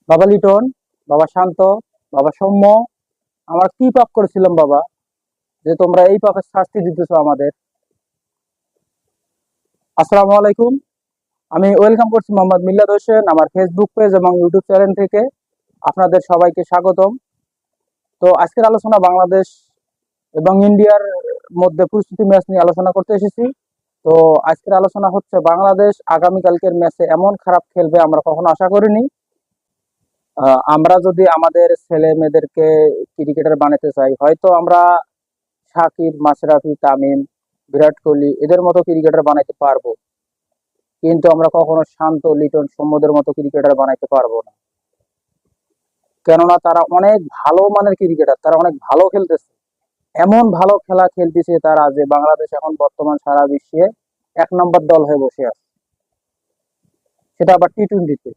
বাবা লিটন, বাবা শান্ত, বাবা সৌম্য, আমরা কি পাপ করেছিলাম বাবা, যে তোমরা এই পাপের শাস্তি দিতেছো আমাদের? আসসালামু আলাইকুম। আমি ওয়েলকাম করছি মোহাম্মদ মিল্লাদ হোসেন আমার ফেসবুক পেজ এবং ইউটিউব চ্যানেল থেকে। আপনাদের সবাইকে স্বাগতম। তো আজকের আলোচনা বাংলাদেশ এবং ইন্ডিয়ার মধ্যে প্রস্তুতি ম্যাচ নিয়ে আলোচনা করতে এসেছি। তো আজকের আলোচনা হচ্ছে বাংলাদেশ আগামীকালকের ম্যাচে এমন খারাপ খেলবে আমরা কখনো আশা করিনি। আমরা যদি আমাদের ছেলে মেয়েদেরকে ক্রিকেটার বানাতে চাই, হয়তো আমরা সাকিব, মাশরাফি, তামিম, বিরাট কোহলি এদের মতো ক্রিকেটার বানাইতে পারবো, কিন্তু আমরা কখনো শান্ত, লিটন, সৌম্যদের মতো ক্রিকেটার বানাইতে পারবো না। কেননা তারা অনেক ভালো মানের ক্রিকেটার, তারা অনেক ভালো খেলতেছে, এমন ভালো খেলা খেলতেছে তারা, যে বাংলাদেশ এখন বর্তমান সারা বিশ্বে 1 নম্বর দল হয়ে বসে আছে, সেটা আবার টি-20-তে।